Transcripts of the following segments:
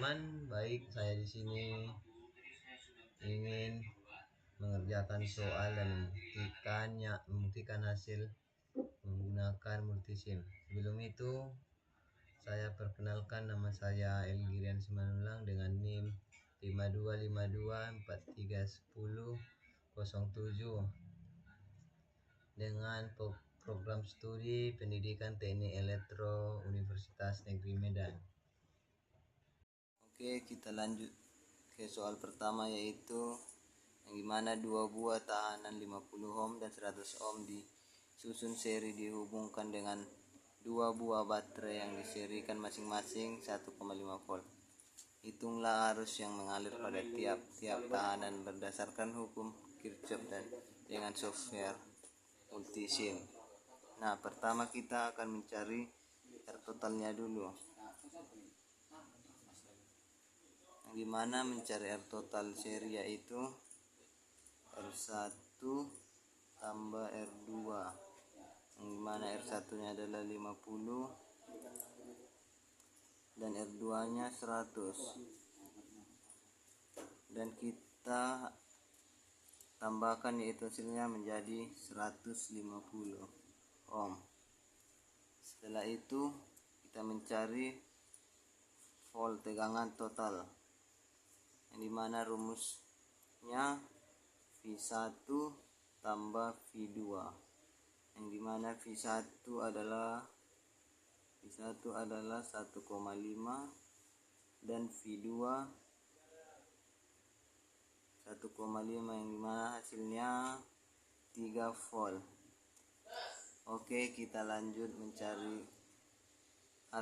teman-teman, baik saya di sini ingin mengerjakan soal dan membuktikan hasil menggunakan multisim. Sebelum itu saya perkenalkan, nama saya Elgirian Simanulang dengan NIM 5252431007 dengan program studi pendidikan teknik elektro Universitas Negeri Medan. Oke, kita lanjut ke soal pertama, yaitu yang dimana dua buah tahanan 50 ohm dan 100 ohm disusun seri dihubungkan dengan dua buah baterai yang diserikan masing-masing 1,5 volt. Hitunglah arus yang mengalir pada tiap-tiap tahanan berdasarkan hukum Kirchhoff dan dengan software multisim. Nah, pertama kita akan mencari R totalnya dulu. Yang dimana mencari R total seri yaitu R1 tambah R2, yang dimana R1 nya adalah 50 dan R2 nya 100, dan kita tambahkan yaitu hasilnya menjadi 150 ohm. Setelah itu kita mencari volt tegangan total, yang dimana rumusnya V1 tambah V2, yang dimana V1 adalah 1,5 dan V2 1,5, yang dimana hasilnya 3 volt. Oke, kita lanjut mencari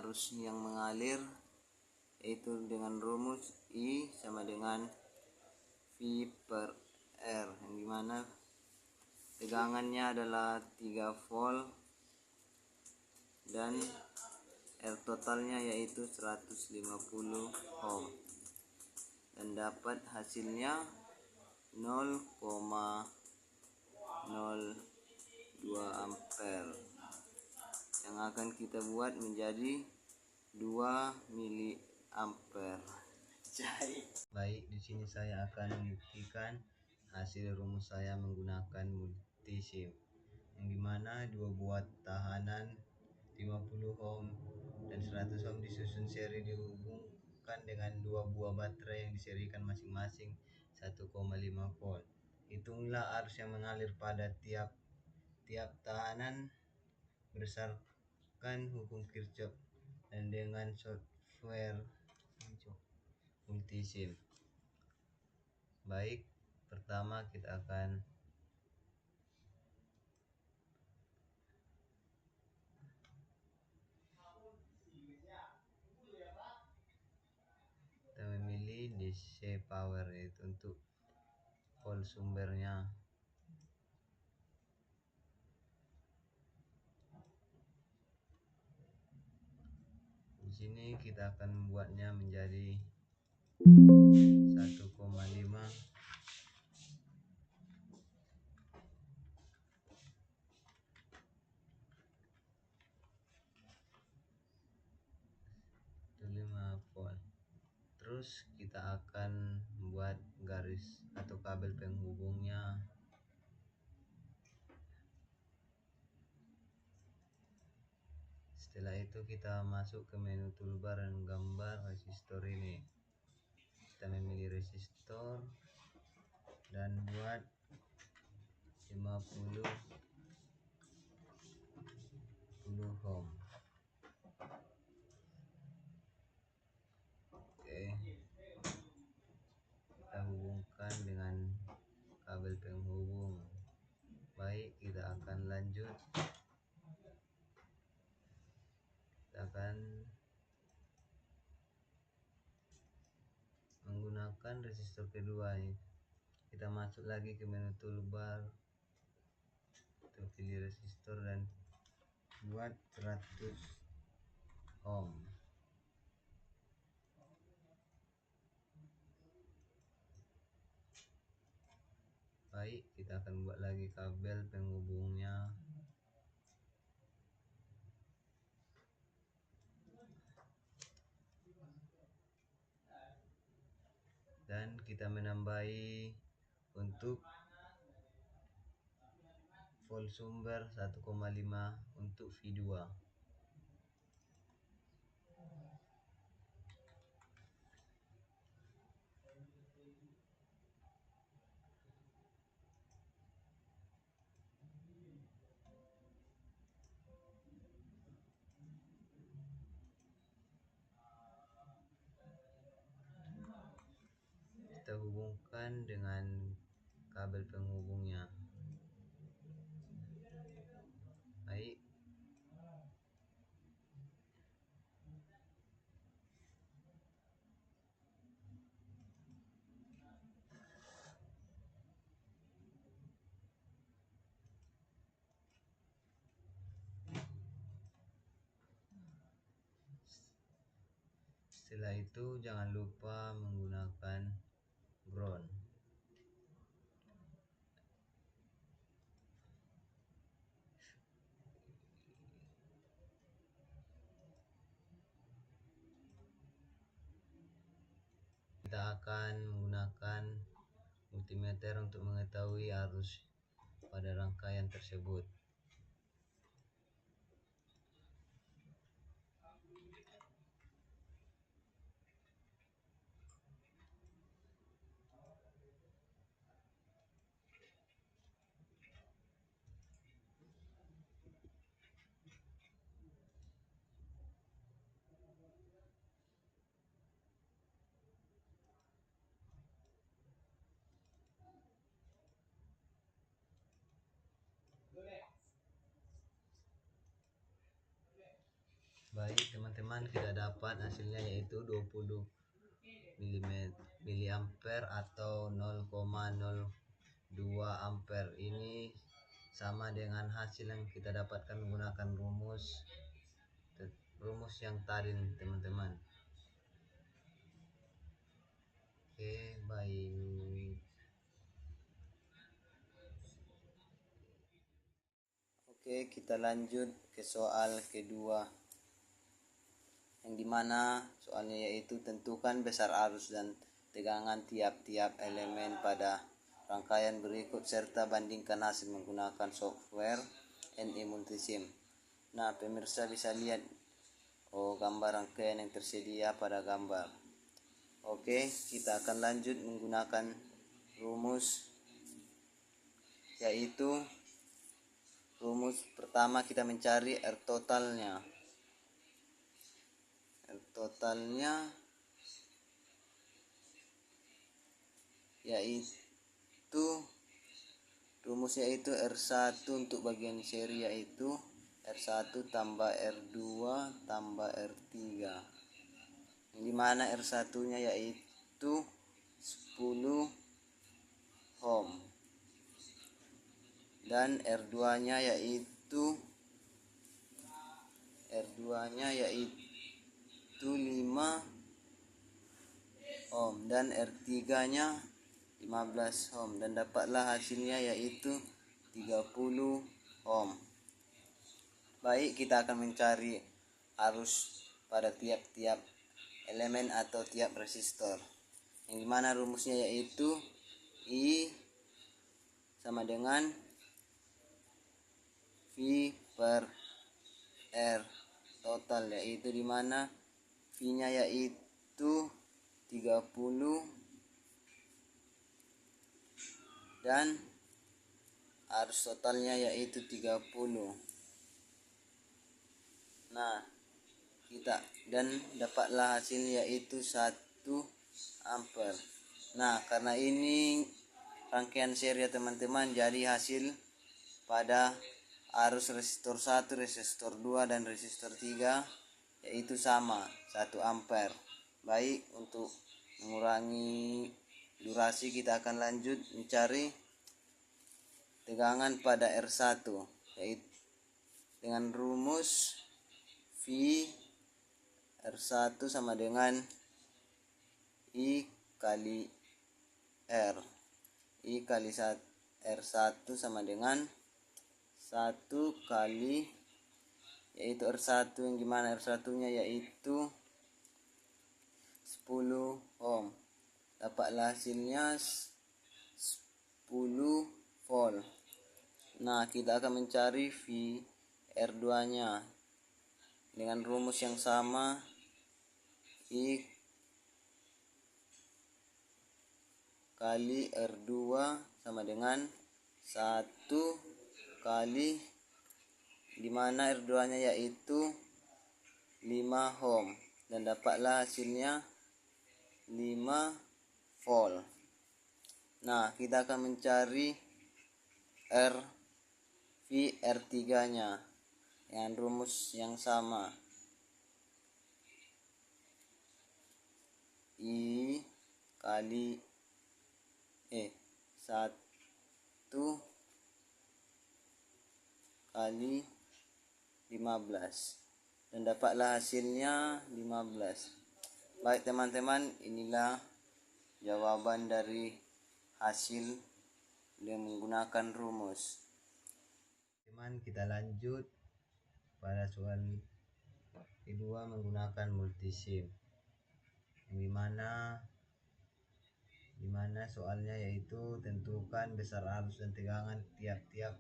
arus yang mengalir, yaitu dengan rumus I sama dengan V per R, yang dimana tegangannya adalah 3 volt dan R totalnya yaitu 150 ohm, dan dapat hasilnya 0,02 ampere, yang akan kita buat menjadi 2 mili ampere. Baik, di sini saya akan membuktikan hasil rumus saya menggunakan multisim, yang dimana dua buah tahanan 50 ohm dan 100 ohm disusun seri dihubungkan dengan dua buah baterai yang diserikan masing-masing 1,5 volt. Hitunglah arus yang mengalir pada tiap tahanan berdasarkan hukum Kirchhoff dan dengan software multisim. Baik, pertama kita memilih DC power, yaitu untuk volt sumbernya. Di sini kita akan membuatnya menjadi 1,5 volt. Terus kita akan membuat garis atau kabel penghubungnya. Setelah itu kita masuk ke menu toolbar dan gambar resistor ini. Kita memilih resistor dan buat 50 ohm. Oke, kita hubungkan dengan kabel penghubung. Baik, kita akan lanjut. Kita akan menggunakan resistor kedua ini. Kita masuk lagi ke menu toolbar, kita pilih resistor dan buat 100 ohm. Baik, kita akan buat lagi kabel penghubungnya. dan kita menambahi untuk volt sumber 1,5 untuk V2. Kita hubungkan dengan kabel penghubungnya. Baik. Setelah itu jangan lupa menggunakan ground. Kita akan menggunakan multimeter untuk mengetahui arus pada rangkaian tersebut. Baik teman-teman, kita dapat hasilnya yaitu 20 miliampere atau 0,02 ampere. Ini sama dengan hasil yang kita dapatkan menggunakan rumus yang tadi teman-teman. Oke, baik. Oke, kita lanjut ke soal kedua, yang dimana soalnya yaitu tentukan besar arus dan tegangan tiap-tiap elemen pada rangkaian berikut serta bandingkan hasil menggunakan software NE Multisim. Nah, pemirsa bisa lihat gambar rangkaian yang tersedia pada gambar. Oke, kita akan lanjut menggunakan rumus, yaitu rumus pertama kita mencari R totalnya. Yaitu rumusnya itu R1 untuk bagian seri, yaitu R1 tambah R2 tambah R3, yang dimana R1 nya yaitu 10 ohm dan R2 nya yaitu 5 ohm dan R3 nya 15 ohm, dan dapatlah hasilnya yaitu 30 ohm. Baik, kita akan mencari arus pada tiap-tiap elemen atau tiap resistor, yang dimana rumusnya yaitu I sama dengan V per R total, yaitu dimana V nya yaitu 30 dan arus totalnya yaitu 30. Nah, dan dapatlah hasil yaitu 1 ampere. Nah, karena ini rangkaian seri ya teman-teman, jadi hasil pada arus resistor 1, resistor 2 dan resistor 3 yaitu sama, 1 ampere. Baik, untuk mengurangi durasi kita akan lanjut mencari tegangan pada R1, yaitu dengan rumus V R1 sama dengan I kali R. I kali R1 sama dengan 1 kali, yaitu R1 yang dimana R1 nya yaitu 10 ohm. Dapat dapatlah hasilnya 10 volt. Nah, kita akan mencari VR2 nya dengan rumus yang sama. I kali R2 sama dengan 1 kali, dimana R2 nya yaitu 5 ohm, dan dapatlah hasilnya 5 volt. Nah, kita akan mencari VR3 nya dengan rumus yang sama. I kali 1 kali 15, dan dapatlah hasilnya 15. Baik teman-teman, inilah jawaban dari hasil dengan menggunakan rumus. Teman, kita lanjut pada soal kedua menggunakan multisim, dimana soalnya yaitu tentukan besar arus dan tegangan tiap-tiap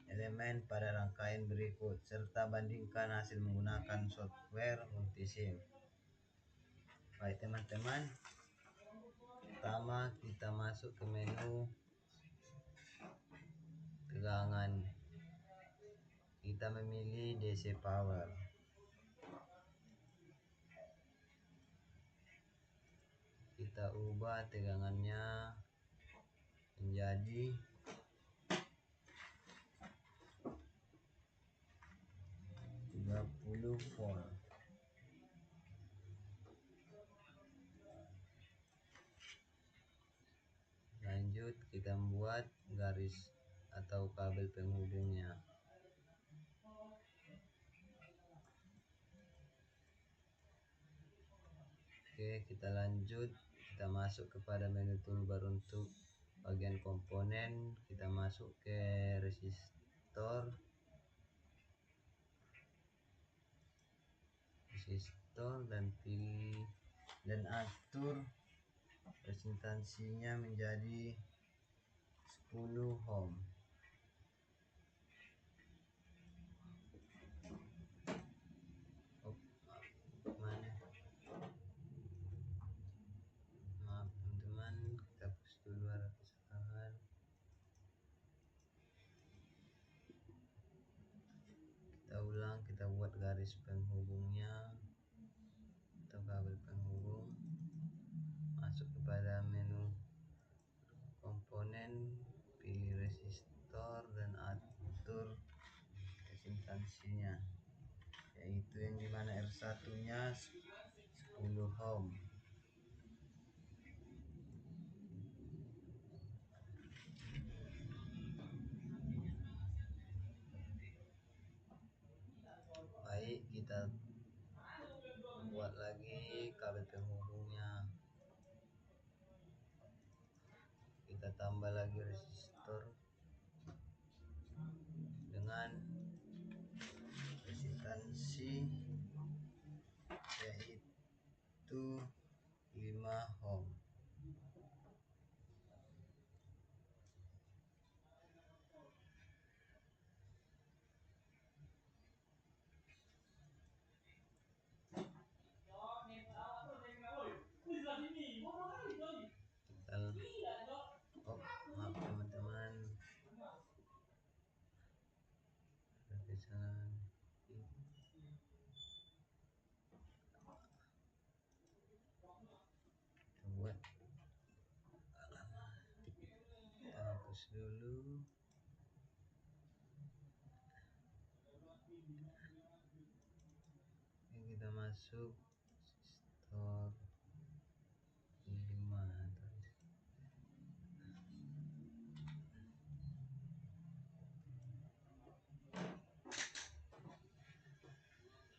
elemen pada rangkaian berikut serta bandingkan hasil menggunakan software multisim. Baik teman-teman, pertama kita masuk ke menu tegangan. Kita memilih DC power. Kita ubah tegangannya menjadi 30 volt. Lanjut, kita membuat garis atau kabel penghubungnya. Oke, kita lanjut. Kita masuk kepada menu toolbar untuk bagian komponen. Kita masuk ke resistor dan pilih dan atur resistansinya menjadi 10 ohm. Maaf teman-teman, kita push dulu arah kesalahan. Kita ulang, kita buat garis penghubungnya atau kabel penghubung. Masuk kepada menu komponen, pilih resistor dan atur resistansinya, yaitu yang dimana R1 nya 10 ohm. Baik, kita buat lagi kabel penghubungnya. Kita tambah lagi resistor dengan resistansi yaitu 5 ohm. Maaf teman-teman, kesalahan. Buat kita hapus dulu. Ini kita masuk resistor 5.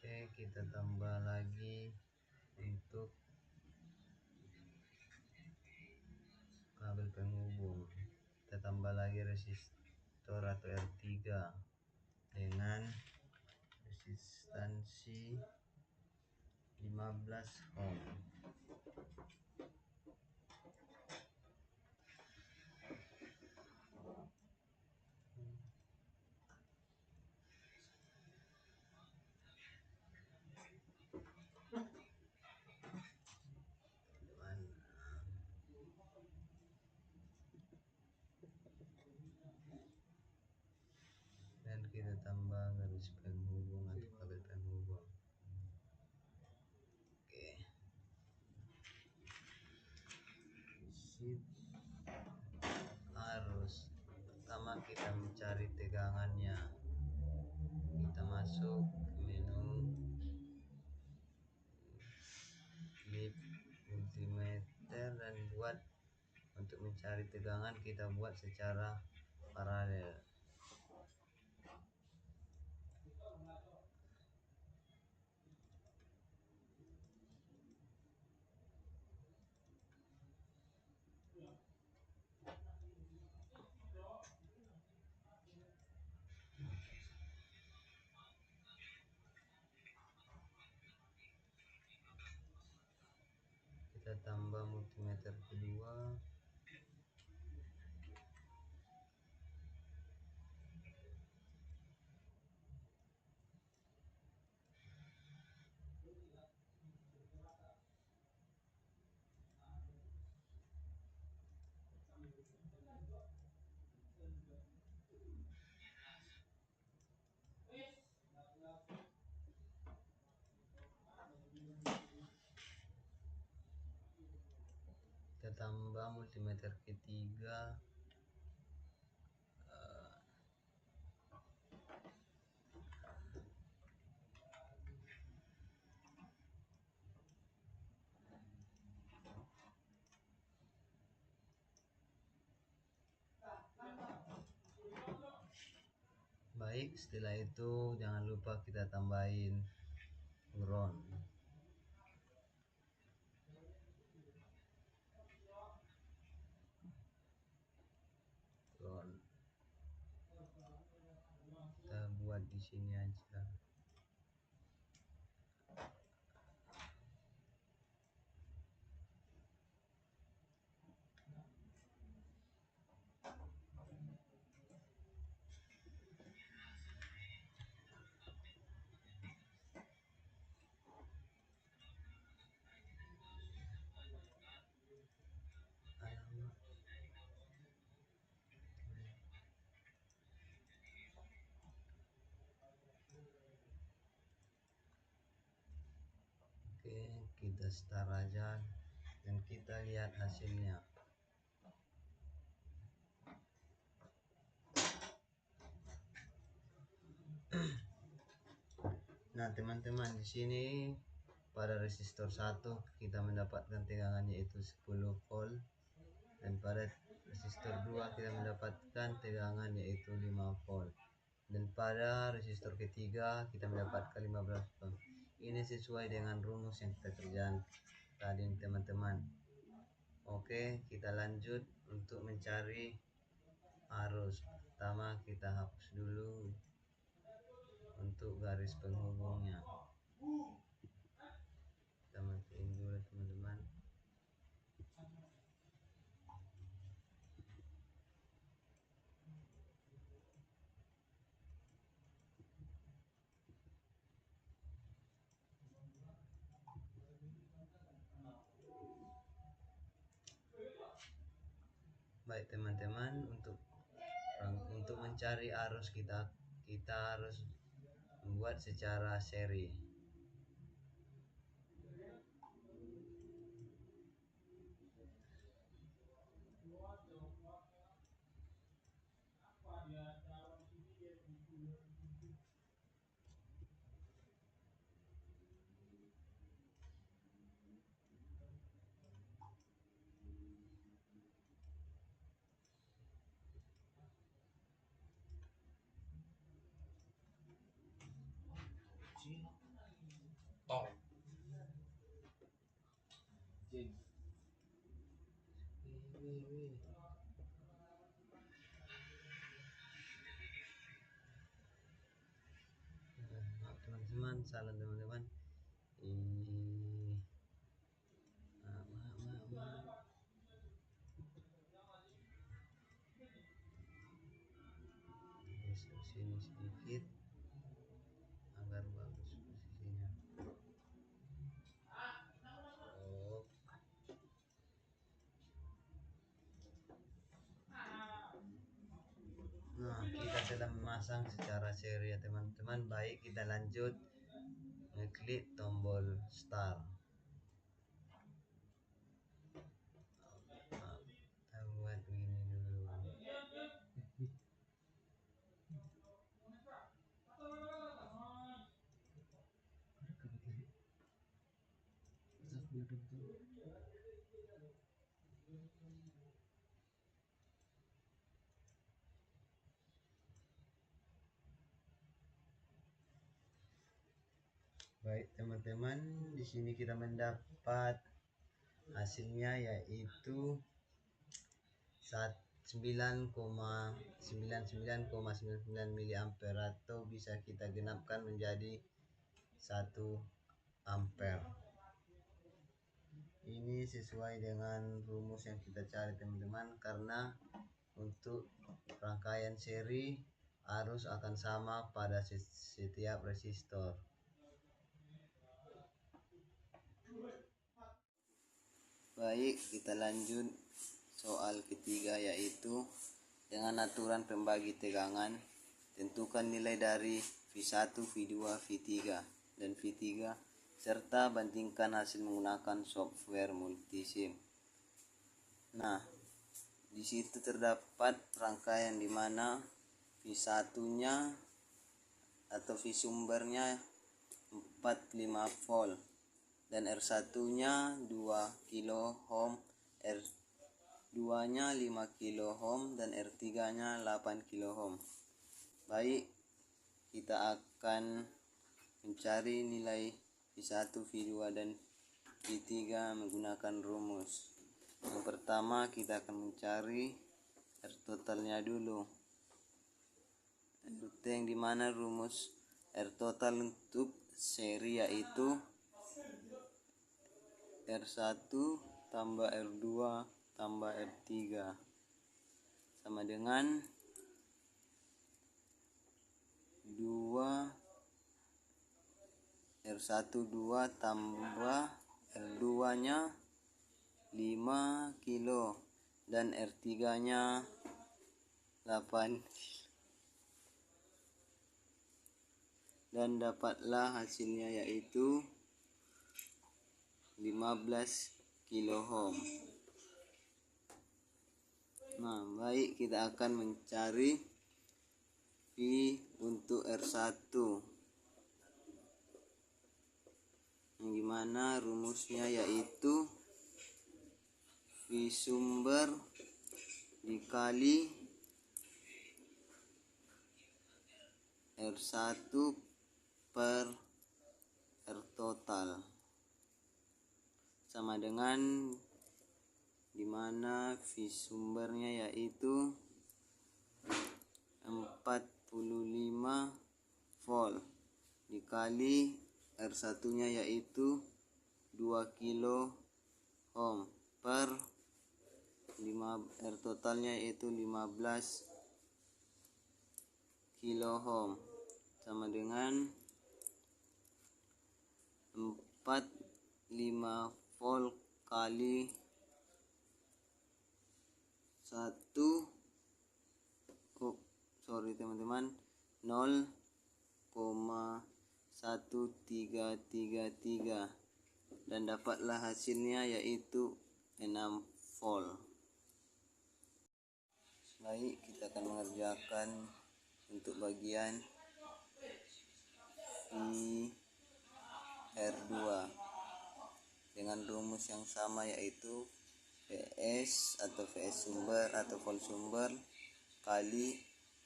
Oke, kita tambah lagi untuk kabel penghubung. Kita tambah lagi resistor atau R3 dengan resistansi 15 ohm. kita tambah garis penghubung atau kabel penghubung. Oke, sip. Arus pertama kita mencari tegangannya, kita masuk ke menu clip multimeter dan buat untuk mencari tegangan kita buat secara paralel. Kita tambah multimeter kedua, kita tambah multimeter ketiga, baik. Setelah itu jangan lupa kita tambahin ground. Kita buat di sini aja. Oke, kita start aja dan kita lihat hasilnya. Nah, teman-teman, di sini pada resistor 1 kita mendapatkan tegangannya yaitu 10 volt, dan pada resistor 2 kita mendapatkan tegangan yaitu 5 volt, dan pada resistor ketiga kita mendapatkan 15 volt. Ini sesuai dengan rumus yang kita kerjakan tadi, teman-teman. Oke, kita lanjut untuk mencari arus. Pertama kita hapus dulu untuk garis penghubungnya. Kita matiin dulu, teman-teman. Baik, teman-teman, untuk mencari arus kita harus membuat secara seri. Teman-teman, salah teman-teman. Sini sedikit agar bagus posisinya. Nah, kita telah memasang secara seri ya teman-teman. Baik, kita lanjut ngeklik tombol start. Kita buat begini dulu. Baik teman-teman, di sini kita mendapat hasilnya yaitu 9,99,99 mA atau bisa kita genapkan menjadi 1 ampere. Ini sesuai dengan rumus yang kita cari teman-teman, karena untuk rangkaian seri arus akan sama pada setiap resistor. Baik, kita lanjut soal ketiga, yaitu dengan aturan pembagi tegangan tentukan nilai dari V1, V2, V3 dan V3 serta bandingkan hasil menggunakan software multisim. Nah, di situ terdapat rangkaian di mana V1-nya atau V sumbernya 45 volt dan R1-nya 2 kilo ohm, R2-nya 5 kilo ohm dan R3-nya 8 kilo ohm. Baik, kita akan mencari nilai V1, V2 dan V3 menggunakan rumus. Yang pertama kita akan mencari R totalnya dulu. Yang dimana rumus R total untuk seri yaitu R1 tambah R2 tambah R3 sama dengan 2 R1 2 tambah R2 nya 5 kilo dan R3 nya 8 dan dapatlah hasilnya yaitu 15 kilo ohm. Nah, baik, kita akan mencari V untuk R1 yang dimana rumusnya yaitu V sumber dikali R1 per R total sama dengan dimana V sumbernya yaitu 45 volt dikali R1 nya yaitu 2 kilo ohm per R totalnya yaitu 15 kilo ohm sama dengan 45 volt kali 0,1333 dan dapatlah hasilnya yaitu 6 volt. Baik, kita akan mengerjakan untuk bagian R2 dengan rumus yang sama yaitu VS atau VS sumber atau volt sumber kali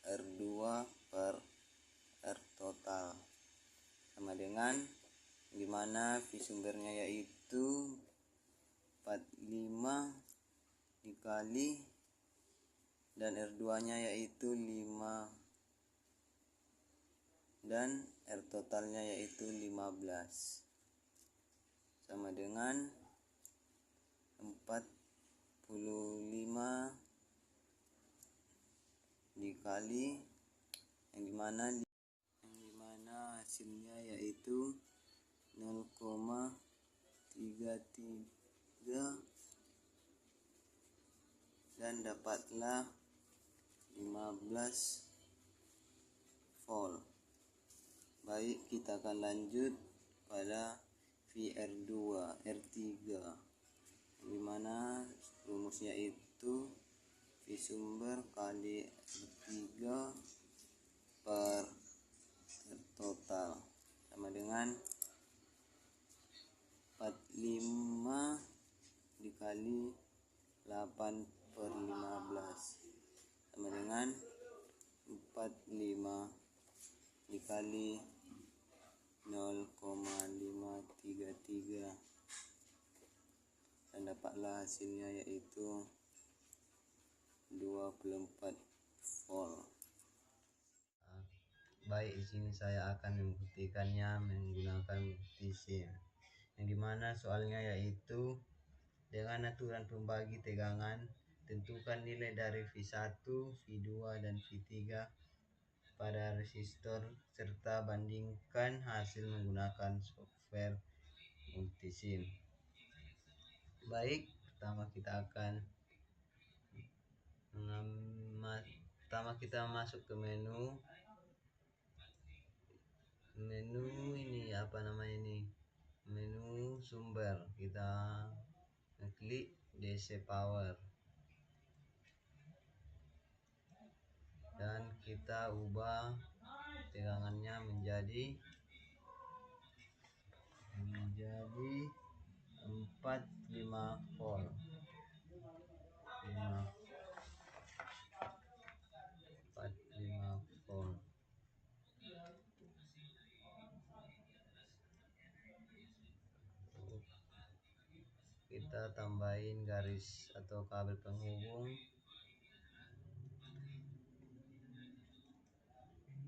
R2 per R total sama dengan dimana V sumbernya yaitu 45 dikali dan R2 nya yaitu 5 dan R totalnya yaitu 15 sama dengan 45 dikali yang dimana hasilnya yaitu 0,33 dan dapatlah 15 volt. Baik, kita akan lanjut pada VR2 R3, dimana rumusnya itu V sumber kali R3 per R total sama dengan 45 dikali 8 per 15 sama dengan 45 dikali 0,533, dan dapatlah hasilnya yaitu 24 volt. Baik, di sini saya akan membuktikannya menggunakan bukti SIM, yang dimana soalnya yaitu dengan aturan pembagi tegangan, tentukan nilai dari V1, V2 dan V3 pada resistor serta bandingkan hasil menggunakan software multisim. Baik, pertama kita masuk ke menu ini, apa namanya ini, menu sumber. Kita klik DC power dan kita ubah tegangannya menjadi 45 volt. 45 volt. Kita tambahin garis atau kabel penghubung.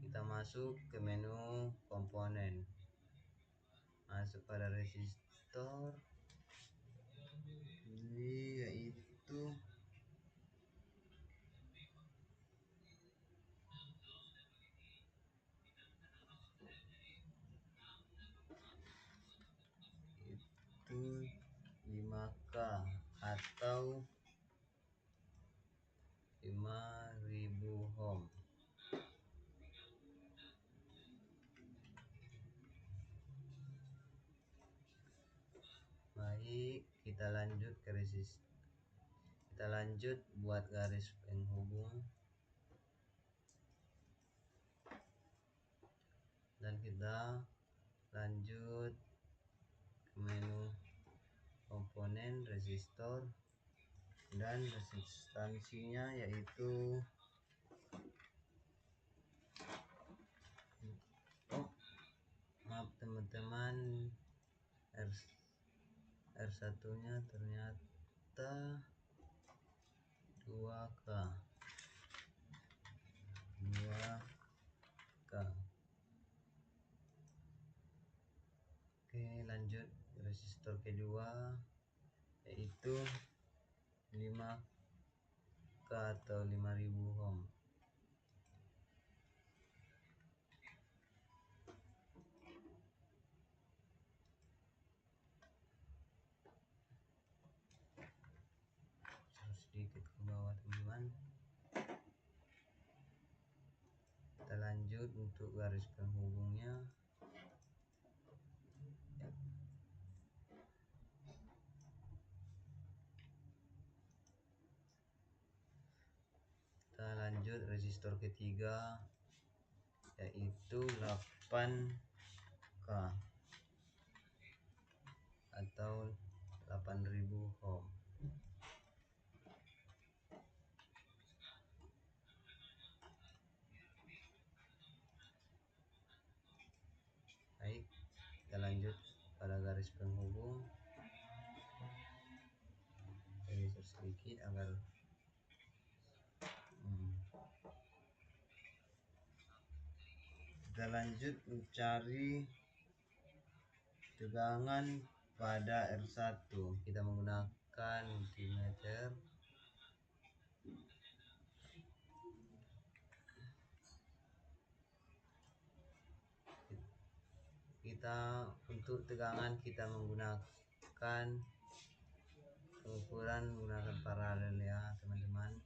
Kita masuk ke menu komponen, masuk pada resistor ini, yaitu itu 5K atau 5000 ohm. Baik, kita lanjut buat garis penghubung, dan kita lanjut ke menu komponen resistor, dan resistansinya yaitu maaf teman-teman, R1 nya ternyata 2K. Oke, lanjut resistor kedua yaitu 5K atau 5000 ohm. Sedikit ke bawah teman-teman. Kita lanjut untuk garis penghubungnya. Kita lanjut resistor ketiga yaitu 8K atau 8000 ohm. Baik, kita lanjut pada garis penghubung. Geser sedikit agar kita lanjut mencari tegangan pada R1. Kita menggunakan multimeter. Untuk tegangan kita menggunakan pengukuran menggunakan paralel ya teman-teman.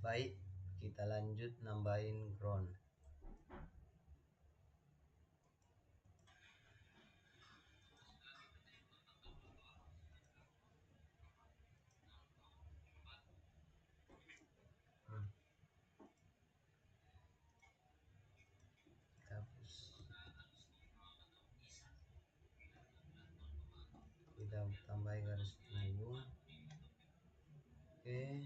Baik, kita lanjut nambahin ground. Kita tambah garis punggung. Oke,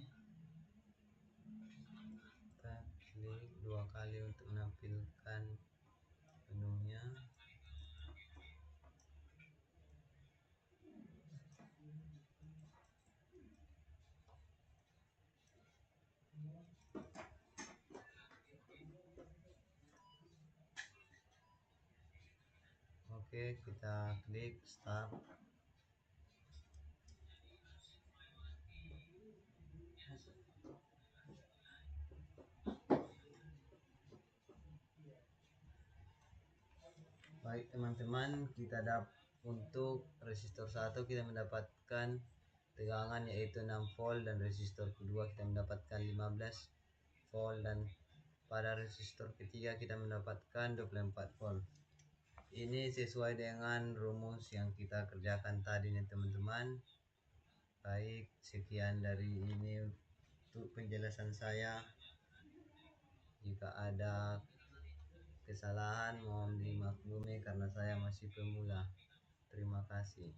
kita klik 2 kali untuk menampilkan menunya. Oke, kita klik start. Baik teman-teman, kita untuk resistor 1 kita mendapatkan tegangan yaitu 6 volt, dan resistor kedua kita mendapatkan 15 volt, dan pada resistor ketiga kita mendapatkan 24 volt. Ini sesuai dengan rumus yang kita kerjakan tadi nih teman-teman. Baik, sekian dari ini untuk penjelasan saya. Jika ada kesalahan mohon dimaklumi karena saya masih pemula. Terima kasih.